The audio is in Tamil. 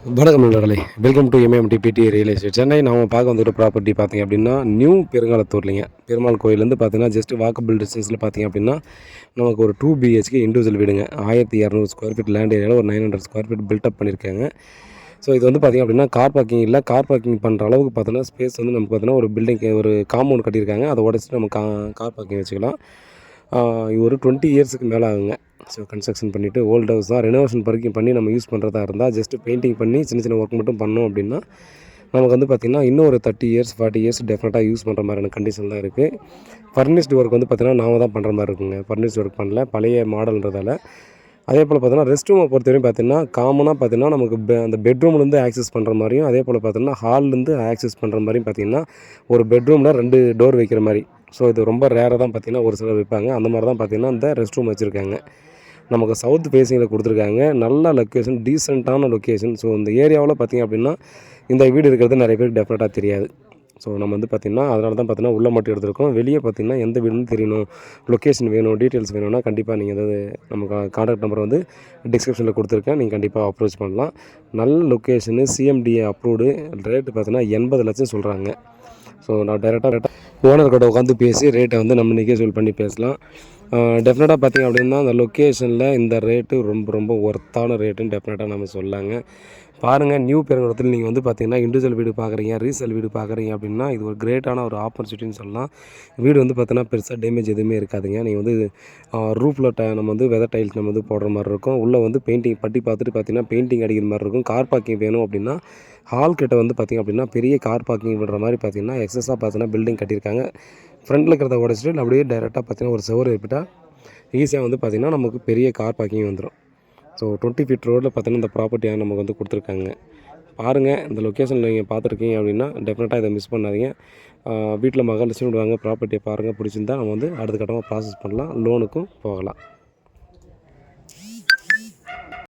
வணக்கம் நண்பர்களே, welcome to MMTPT real estate Chennai. நாம் பார்க்க வந்துட்டு ப்ராப்பர்ட்டி பார்த்திங்க அப்படின்னா நியூ பெருங்காலத்தூர்லிங்க. பெருமாள் கோயிலேருந்து பார்த்தீங்கன்னா ஜஸ்ட் வாக்கபிள் டிஸ்டன்ஸில் பார்த்திங்க அப்படின்னா நமக்கு ஒரு 2 பிஹெச்கே இண்டிவிஜுவல் வீடுங்க. 1200 ஸ்கொயர் ஃபீட் லேண்ட் ஏரியாவில் ஒரு 900 ஸ்கொயர் ஃபீட் பில்டப் பண்ணியிருக்காங்க. ஸோ இது வந்து பார்த்திங்க அப்படின்னா கார் பார்க்கிங் இல்லை, கார் பார்க்கிங் பண்ணுற அளவுக்கு பார்த்தீங்கன்னா ஸ்பேஸ் வந்து நமக்கு பார்த்தீங்கன்னா ஒரு பில்டிங் ஒரு காம்பவுண்ட் கட்டியிருக்காங்க. அதை உடச்சிட்டு நம்ம கார் பார்க்கிங் வச்சுக்கலாம். இது ஒரு 20 இயர்ஸுக்கு மேலே ஆகுங்க. ஸோ கன்ஸ்ட்ரக்ஷன் பண்ணிவிட்டு ஓல்டு ஹவுஸ் தான், ரெனோவேஷன் வரைக்கும் பண்ணி நம்ம யூஸ் பண்ணுறதா இருந்தால் ஜஸ்ட்டு பெயிண்டிங் பண்ணி சின்ன சின்ன ஒர்க் மட்டும் பண்ணோம் அப்படின்னா நமக்கு வந்து பார்த்திங்கன்னா இன்னும் ஒரு 30 இயர்ஸ் 40 இயர்ஸ் டெஃபினட்டாக யூஸ் பண்ணுற மாதிரியான கண்டிஷன் தான் இருக்குது. ஃபர்னிஷ்டு ஒர்க் வந்து பார்த்திங்கன்னா நாம தான் பண்ணுற மாதிரி இருக்குங்க. ஃபர்னிஷ்டு ஒர்க் பண்ணல, பழைய மாடல்ன்றதால. அதே போல் பார்த்தீங்கன்னா ரெஸ்ட் ரூமை பொறுத்தவரையும் பார்த்தீங்கன்னா காமனாக பார்த்தீங்கன்னா நமக்கு அந்த பெட்ரூம்லேருந்து ஆக்சஸ் பண்ணுற மாதிரியும், அதே போல் பார்த்தீங்கன்னா ஹால்லேருந்து ஆக்சஸ் பண்ணுற மாதிரியும் பார்த்தீங்கன்னா ஒரு பெட்ரூமில் 2 டோர் வைக்கிற மாதிரி. ஸோ இது ரொம்ப ரேராக தான் பார்த்திங்கன்னா ஒரு சிலர் வைப்பாங்க. அந்த மாதிரி தான் பார்த்திங்கன்னா இந்த ரெஸ்ட் ரூம் வச்சுருக்காங்க. நமக்கு சவுத் ஃபேஸிங்கில் கொடுத்துருக்காங்க. நல்ல லொக்கேஷன், டீசெண்டான லொக்கேஷன். ஸோ இந்த ஏரியாவில் பார்த்திங்க அப்படின்னா இந்த வீடு இருக்கிறது நிறைய பேருக்கு டெஃபினட்டாக தெரியாது. ஸோ நம்ம வந்து பார்த்திங்கன்னா அதனால தான் பார்த்திங்கன்னா உள்ளே மட்டும் எடுத்துருக்கோம். வெளியே பார்த்திங்கன்னா எந்த வீடுன்னு தெரியணும், லொக்கேஷன் வேணும், டீட்டெயில்ஸ் வேணும்னா கண்டிப்பாக நீங்கள் ஏதாவது நமக்கு கான்டாக்ட் நம்பர் வந்து டிஸ்கிரிப்ஷனில் கொடுத்துருக்கேன். நீங்கள் கண்டிப்பாக அப்ரோச் பண்ணலாம். நல்ல லொக்கேஷனு, சிஎம்டிஏ அப்ரூவ்டு. ரேட்டு பார்த்திங்கன்னா 80 லட்சம் சொல்கிறாங்க. ஸோ நான் டேரெக்டாக ஓனர்கிட்ட உட்காந்து பேசி ரேட்டை வந்து நம்ம நெகோஷியேட் பண்ணி பேசலாம். டெஃபினட்டாக பார்த்திங்க அப்படின்னா அந்த லொக்கேஷனில் இந்த ரேட்டு ரொம்ப ரொம்ப ஒர்த்தான ரேட்டுன்னு டெஃபினட்டாக நம்ம சொல்லலாங்க. பாருங்கள், நியூ பெருங்குளத்தில் நீங்கள் வந்து பார்த்திங்கன்னா இண்டிவிஜுவல் வீடு பார்க்குறீங்க, ரீசேல் வீடு பார்க்குறீங்க அப்படின்னா இது ஒரு கிரேட்டான ஒரு ஆப்பர்ச்சுனிட்டின்னு சொல்லலாம். வீடு வந்து பார்த்தீங்கன்னா பெருசாக டேமேஜ் எதுவுமே இருக்காதுங்க. நீங்கள் வந்து ரூஃபில் நம்ம வந்து வெதர் டைல்ஸ் நம்ம வந்து போடுற மாதிரி இருக்கும். உள்ளே வந்து பெயிண்டிங் பட்டி பார்த்துட்டு பார்த்திங்கன்னா பெயிண்டிங் அடிக்கிற மாதிரி இருக்கும். கார் பார்க்கிங் வேணும் அப்படின்னா ஹால் கிட்ட வந்து பார்த்திங்க அப்படின்னா பெரிய கார் பார்க்கிங் பண்ணுற மாதிரி பார்த்திங்கன்னா எக்ஸஸாக பார்த்தீங்கன்னா பில்டிங் கட்டியிருக்காங்க. ஃப்ரண்ட்டில் இருக்கிறத உடச்சிட்டு அப்படியே டைரெக்டாக பார்த்திங்கன்னா ஒரு செவரு ஏற்பட்டால் ஈஸியாக வந்து பார்த்திங்கன்னா நமக்கு பெரிய கார் பார்க்கிங் வந்துடும். ஸோ 20 ஃபீட் ரோடில் பார்த்திங்கன்னா இந்த ப்ராப்பர்ட்டியாக நமக்கு வந்து கொடுத்துருக்காங்க. பாருங்கள், இந்த லொக்கேஷனில் நீங்கள் பார்த்துருக்கீங்க அப்படின்னா டெஃபினட்டாக இதை மிஸ் பண்ணாதீங்க. வீட்டில் மகாலட்சுமி விடுவாங்க. ப்ராப்பர்ட்டியை பாருங்கள், பிடிச்சிருந்தா நம்ம வந்து அடுத்த கட்டமாக ப்ராசஸ் பண்ணலாம், லோனுக்கும் போகலாம்.